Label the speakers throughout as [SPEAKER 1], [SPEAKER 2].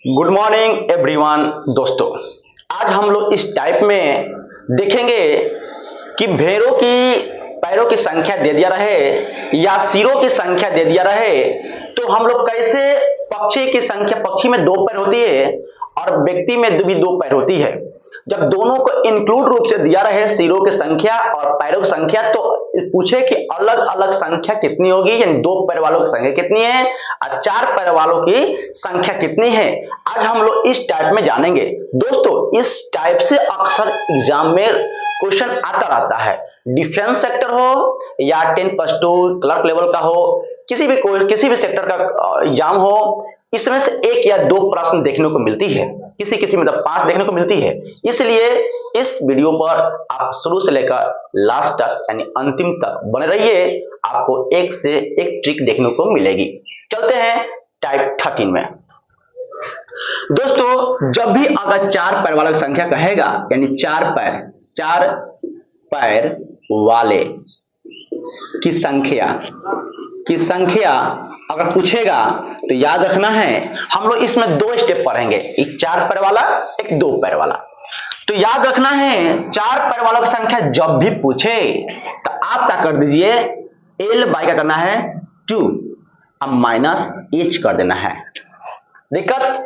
[SPEAKER 1] Good morning everyone दोस्तों। आज हम लोग इस टाइप में देखेंगे कि भेड़ों की पैरों की संख्या दे दिया रहे या सिरों की संख्या दे दिया रहे तो हम लोग कैसे पक्षी की संख्या, पक्षी में 2 पैर होती है और व्यक्ति में भी 2 पैर होती है, जब दोनों को इंक्लूड रूप से दिया रहे सिरों की संख्या और पैरों की संख्या तो पूछे कि अलग अलग संख्या कितनी होगी, यानी 2 पैर वालों की संख्या कितनी है और 4 पैर वालों की संख्या कितनी है। आज हम लोग इस टाइप में जानेंगे दोस्तों। इस टाइप से अक्सर एग्जाम में क्वेश्चन आता रहता है, डिफेंस सेक्टर हो या 10+2 क्लर्क लेवल का हो, किसी भी सेक्टर का एग्जाम हो, इसमें से 1 या 2 प्रश्न देखने को मिलती है, किसी मतलब 5 देखने को मिलती है। इसलिए इस वीडियो पर आप शुरू से लेकर लास्ट तक यानी अंतिम तक बने रहिए, आपको एक से एक ट्रिक देखने को मिलेगी। चलते हैं टाइप 13 में। दोस्तों जब भी अगर 4 पैर वाला संख्या कहेगा यानी 4 पैर वाले की संख्या अगर पूछेगा तो याद रखना है हम लोग इसमें 2 स्टेप पढ़ेंगे, एक 4 पैर वाला एक 2 पैर वाला। तो याद रखना है 4 पैर वालों की संख्या जब भी पूछे तो आप क्या कर दीजिए, L बाई का करना है 2 अब माइनस H कर देना है। दिक्कत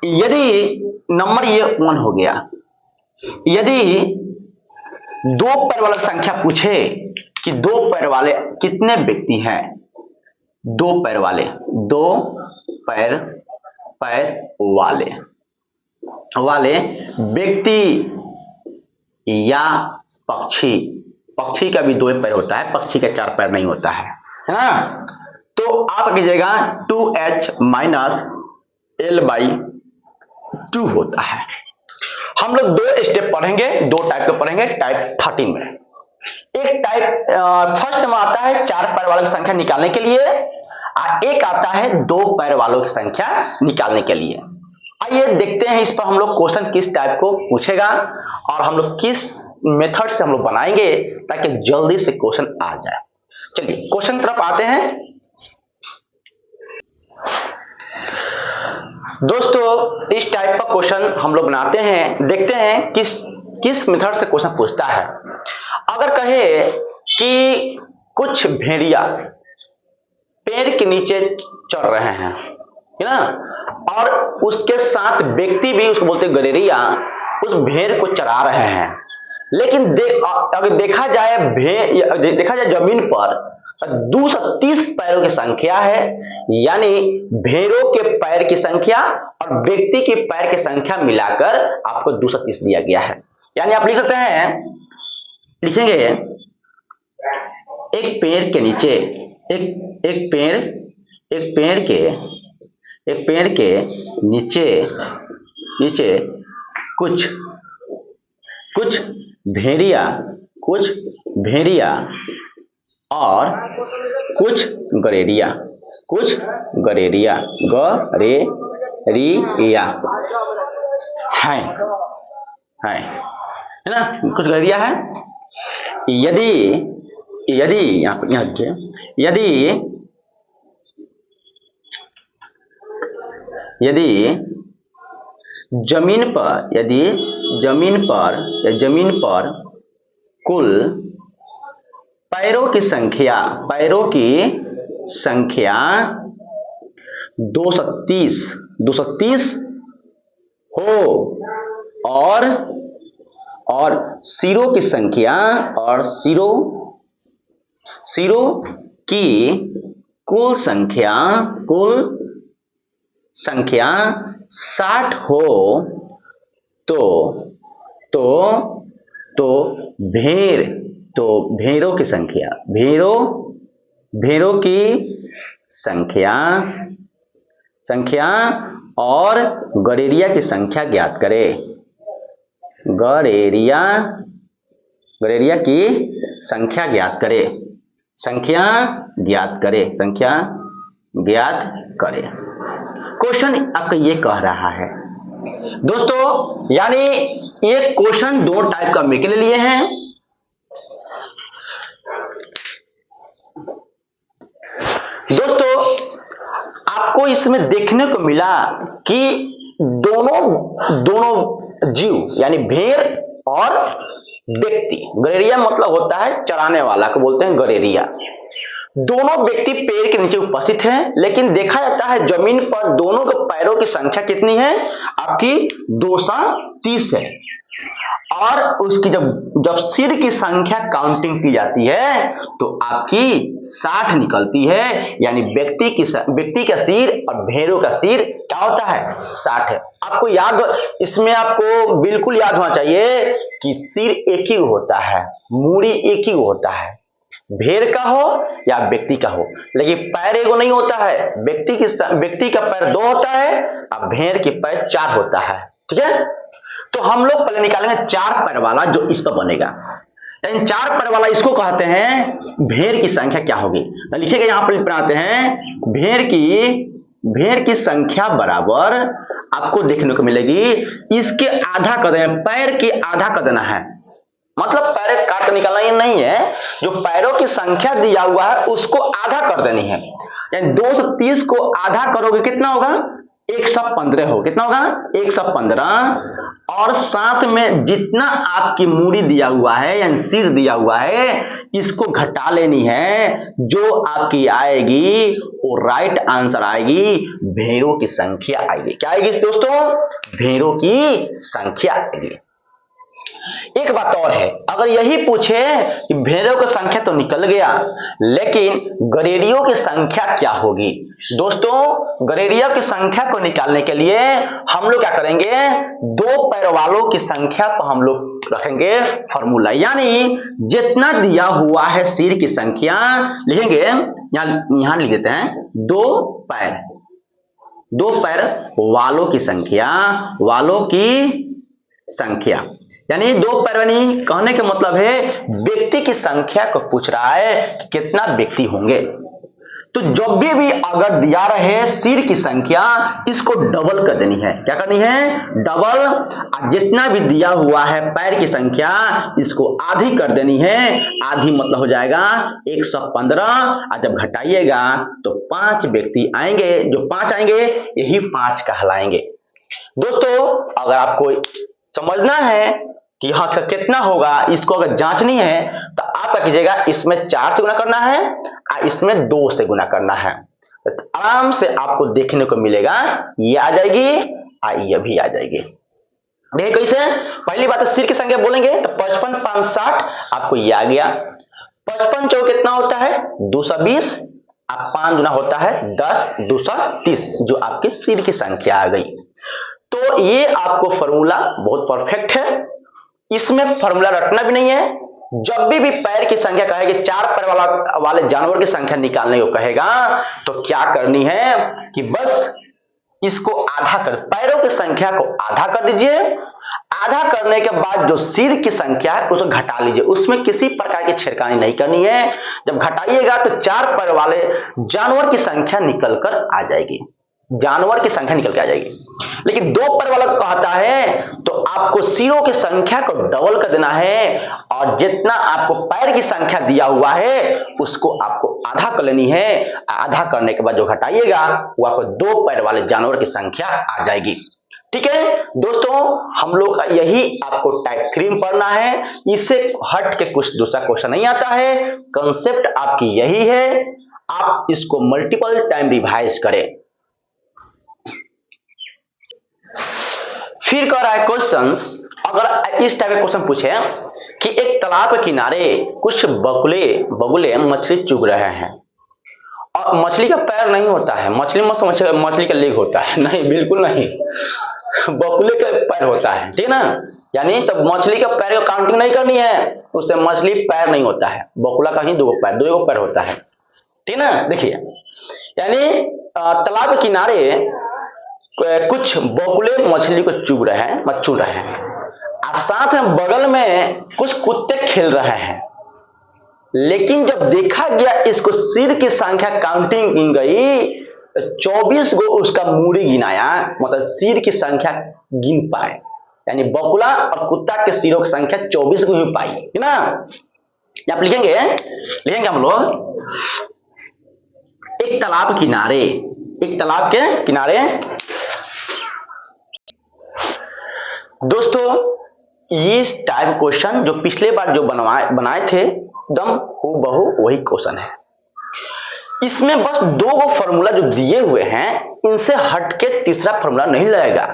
[SPEAKER 1] यदि नंबर ये 1 हो गया, यदि 2 पैर वाला संख्या पूछे कि 2 पैर वाले कितने व्यक्ति हैं, 2 पैर वाले व्यक्ति या पक्षी का भी 2 पैर होता है, पक्षी का 4 पैर नहीं होता है ना। तो आप कीजिएगा 2h माइनस L बाई 2 होता है। हम लोग 2 स्टेप पढ़ेंगे, 2 टाइप के पढ़ेंगे टाइप 13 में। एक टाइप फर्स्ट में आता है 4 पैर वालों की संख्या निकालने के लिए, एक आता है 2 पैर वालों की संख्या निकालने के लिए। आइए देखते हैं इस पर हम लोग क्वेश्चन किस टाइप को पूछेगा और हम लोग किस मेथड से हम लोग बनाएंगे ताकि जल्दी से क्वेश्चन आ जाए। चलिए क्वेश्चन तरफ आते हैं। दोस्तों इस टाइप का क्वेश्चन हम लोग बनाते हैं, देखते हैं किस मेथड से क्वेश्चन पूछता है। अगर कहे कि कुछ भेड़िया पेड़ के नीचे चढ़ रहे हैं, है ना, और उसके साथ व्यक्ति भी, उसको बोलते हैं गडेरिया, उस भेड़ को चरा रहे हैं। लेकिन अगर देखा जाए जमीन पर 230 पैरों की संख्या है, यानी भेड़ों के पैर की संख्या और व्यक्ति के पैर की संख्या मिलाकर आपको 230 दिया गया है। यानी आप लिख सकते हैं, लिखेंगे एक पेड़ के नीचे एक पेड़ के नीचे कुछ भेड़िया और कुछ गडेरिया है ना, कुछ गडेरिया है। यदि जमीन पर कुल पैरों की संख्या 230 हो और सिरों की कुल संख्या 60 हो तो भेड़ों की संख्या और गडेरिया की संख्या ज्ञात करें। गडेरिया की संख्या ज्ञात करें। क्वेश्चन आपका ये कह रहा है दोस्तों, यानी ये क्वेश्चन 2 टाइप का मेरे के लिए हैं। दोस्तों आपको इसमें देखने को मिला कि दोनों जीव यानी भेड़ और व्यक्ति, गड़ेरिया मतलब होता है चराने वाला को बोलते हैं गड़ेरिया, दोनों व्यक्ति पेड़ के नीचे उपस्थित हैं, लेकिन देखा जाता है जमीन पर दोनों के पैरों की संख्या कितनी है, आपकी 230 है। और उसकी जब सिर की संख्या काउंटिंग की जाती है तो आपकी 60 निकलती है, यानी व्यक्ति का सिर और भेड़ों का सिर क्या होता है, 60 है। आपको याद, इसमें आपको बिल्कुल याद होना चाहिए कि सिर एक ही होता है, मूड़ी एक ही होता है, भेड़ का हो या व्यक्ति का हो, लेकिन पैर एगो नहीं होता है। व्यक्ति का पैर 2 होता है और भेड़ के पैर 4 होता है। ठीक है, तो हम लोग पहले निकालेंगे 4 पैर वाला जो इस पर बनेगा, लेकिन 4 पैर वाला इसको कहते हैं भेड़ की संख्या क्या होगी, तो लिखिएगा यहां पर बनाते हैं भेड़ की संख्या बराबर आपको देखने को मिलेगी इसके आधा कर देना, पैर के आधा कर देना है, मतलब पैर काट कर निकालना ही नहीं है, जो पैरों की संख्या दिया हुआ है उसको आधा कर देनी है। यानी 230 को आधा करोगे कितना होगा, 115 हो, कितना होगा 115, और साथ में जितना आपकी मूड़ी दिया हुआ है यानी सिर दिया हुआ है इसको घटा लेनी है, जो आपकी आएगी वो राइट आंसर आएगी, भेड़ों की संख्या आएगी। क्या आएगी दोस्तों, भेड़ों की संख्या आएगी। एक बात और है, अगर यही पूछे कि भेड़ों की संख्या तो निकल गया, लेकिन गड़ेरियों की संख्या क्या होगी, दोस्तों गड़ेरियों की संख्या को निकालने के लिए हम लोग क्या करेंगे, 2 पैर वालों की संख्या को हम लोग रखेंगे फॉर्मूला, यानी जितना दिया हुआ है सिर की संख्या लिखेंगे, यहां लिख देते हैं 2 पैर वालों की संख्या, यानी 2 पैर वाली कहने का मतलब है व्यक्ति की संख्या को पूछ रहा है कि कितना व्यक्ति होंगे। तो जब भी अगर दिया रहे सिर की संख्या इसको डबल कर देनी है, क्या करनी है, डबल, जितना भी दिया हुआ है पैर की संख्या इसको आधी कर देनी है, आधी मतलब हो जाएगा 115, और जब घटाइएगा तो 5 व्यक्ति आएंगे, जो 5 आएंगे यही 5 कहलाएंगे। दोस्तों अगर आपको समझना है कि यहाँ का कितना होगा, इसको अगर जांचनी है तो आप क्या कीजिएगा, इसमें 4 से गुना करना है और इसमें 2 से गुना करना है, तो आराम से आपको देखने को मिलेगा, ये आ जाएगी और ये भी आ जाएगी। देखिए कैसे, पहली बात है सिर की संख्या बोलेंगे तो 55 5 60, आपको ये आ गया। 55 चौक कितना होता है 220, अब 5 गुना होता है 10 230, जो आपके सिर की संख्या आ गई। तो ये आपको फॉर्मूला बहुत परफेक्ट है, इसमें फॉर्मूला रटना भी नहीं है। जब भी पैर की संख्या कहेगी, 4 पैर वाले जानवर की संख्या निकालने को कहेगा, तो क्या करनी है कि बस इसको आधा कर, पैरों की संख्या को आधा कर दीजिए, आधा करने के बाद जो सिर की संख्या है उसको घटा लीजिए, उसमें किसी प्रकार की छेड़खानी नहीं करनी है। जब घटाइएगा तो 4 पैर वाले जानवर की संख्या निकल कर आ जाएगी, जानवर की संख्या निकल के आ जाएगी। लेकिन 2 पैर वाला कहता है तो आपको सिरों की संख्या को डबल कर देना है, और जितना आपको पैर की संख्या दिया हुआ है उसको आपको आधा कर लेनी है, आधा करने के बाद जो घटाइएगा वो आपको 2 पैर वाले जानवर की संख्या आ जाएगी। ठीक है दोस्तों, हम लोग का यही आपको टाइप 3 में पढ़ना है, इससे हट के कुछ दूसरा क्वेश्चन नहीं आता है, कंसेप्ट आपकी यही है, आप इसको मल्टीपल टाइम रिवाइज करें। फिर कह रहा है क्वेश्चंस, अगर इस टाइप के क्वेश्चन पूछे कि एक तालाब के किनारे कुछ बगुले मछली चुग रहे हैं, और मछली का पैर नहीं होता है, मछली का लेग होता है, नहीं बिल्कुल नहीं, बगुले का पैर होता है, ठीक है ना, यानी तब मछली का पैर का काउंटिंग नहीं करनी है, उससे मछली पैर नहीं होता है, बगुला का ही 2 पैर होता है, ठीक है ना। देखिए यानी तालाब के किनारे कुछ बगुले मछली को चुग रहे हैं, और साथ में बगल में कुछ कुत्ते खेल रहे हैं। लेकिन जब देखा गया इसको सिर की संख्या काउंटिंग की गई, 24 गो उसका मूड़ी गिनाया, मतलब सिर की संख्या गिन पाए, यानी बगुला और कुत्ता के सिरों की संख्या 24 को ही पाई, है ना। आप लिखेंगे हम लोग, एक तालाब के किनारे
[SPEAKER 2] दोस्तों इस टाइप क्वेश्चन जो पिछले बार जो बनाए थे एकदम हूबहू वही क्वेश्चन है। इसमें बस दो फॉर्मूला जो दिए हुए हैं इनसे हटके तीसरा फॉर्मूला नहीं लगेगा।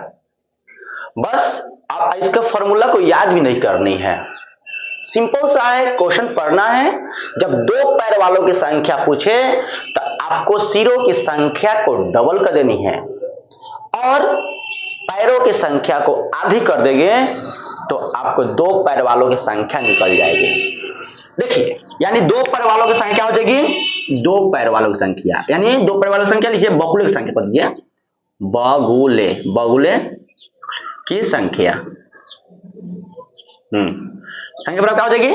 [SPEAKER 2] बस आप इसका फॉर्मूला को याद भी नहीं करनी है, सिंपल सा है, क्वेश्चन पढ़ना है। जब दो पैर वालों की संख्या पूछे तो आपको सिरों की संख्या को डबल कर देनी है और पैरों की संख्या को आधी कर देंगे तो आपको दो पैर वालों की संख्या निकल जाएगी। देखिए, यानी दो पैर वालों की संख्या हो जाएगी, दो पैर वालों की संख्या, यानी दो पैर वालों की संख्या लिखिए, बगुले की संख्या कर दीजिए, बगुले, बगुले की संख्या संख्या बराबर क्या हो जाएगी,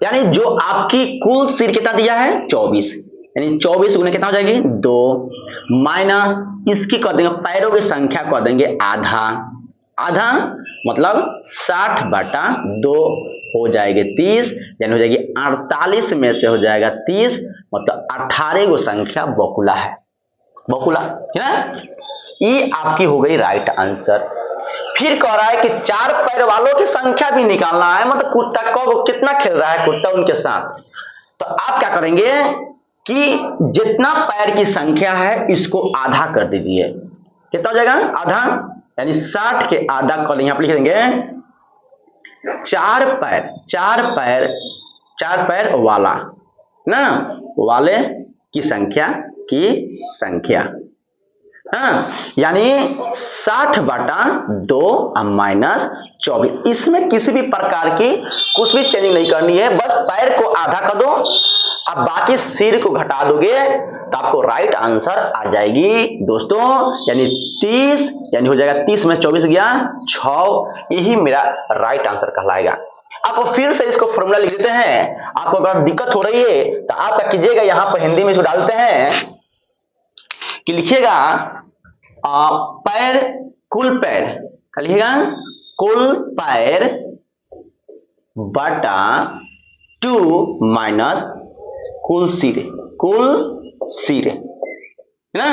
[SPEAKER 2] यानी जो आपकी कुल सिर कितना दिया है 24, यानी 24 गुना कितना हो जाएगी 2 माइनस इसकी कर देंगे पैरों की संख्या कर देंगे आधा, आधा मतलब 60/2 हो जाएगी 30, यानी हो जाएगी 48 में से हो जाएगा 30, मतलब 18 गो संख्या बकुला है, बकुला है ना। ये आपकी हो गई राइट आंसर। फिर कह रहा है कि चार पैर वालों की संख्या भी निकालना है, मतलब कुत्ता को कितना खेल रहा है कुत्ता उनके साथ, तो आप क्या करेंगे कि जितना पैर की संख्या है इसको आधा कर दीजिए, कितना हो जाएगा आधा, यानी 60 के आधा कर यहां पर लिख देंगे चार पैर वाला ना, वाले की संख्या हाँ, यानी 60/2 माइनस 24। इसमें किसी भी प्रकार की कुछ भी चेंजिंग नहीं करनी है, बस पैर को आधा कर दो, अब बाकी सिर को घटा दोगे तो आपको राइट आंसर आ जाएगी दोस्तों, यानी 30, यानी हो जाएगा 30 में 24 गया 6, यही मेरा राइट आंसर कहलाएगा। आपको फिर से इसको फॉर्मूला लिख देते हैं, आपको अगर दिक्कत हो रही है तो आप क्या कीजिएगा, यहां पर हिंदी में इसको डालते हैं कि लिखिएगा पैर, कुल पैर, लिखिएगा कुल पैर बटा 2 माइनस कुल सिर है ना,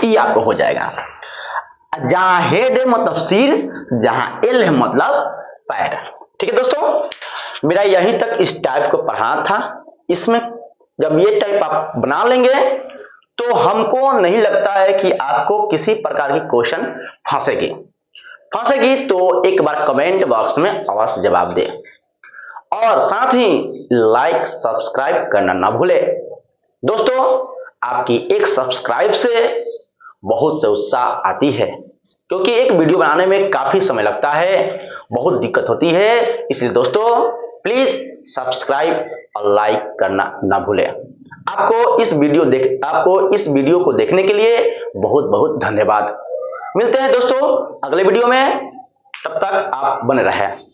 [SPEAKER 2] ये आपको हो जाएगा। जहां हेड है मतलब सिर, जहां एल है मतलब पैर। ठीक है दोस्तों, मेरा यहीं तक इस टाइप को पढ़ाना था। इसमें जब ये टाइप आप बना लेंगे तो हमको नहीं लगता है कि आपको किसी प्रकार की क्वेश्चन फंसेगी तो एक बार कमेंट बॉक्स में अवश्य जवाब दे और साथ ही लाइक सब्सक्राइब करना ना भूले। दोस्तों, आपकी एक सब्सक्राइब से बहुत से उत्साह आती है, क्योंकि एक वीडियो बनाने में काफी समय लगता है, बहुत दिक्कत होती है, इसलिए दोस्तों प्लीज सब्सक्राइब और लाइक करना ना भूले। आपको इस वीडियो को देखने के लिए बहुत बहुत धन्यवाद। मिलते हैं दोस्तों अगले वीडियो में, तब तक आप बने रहें।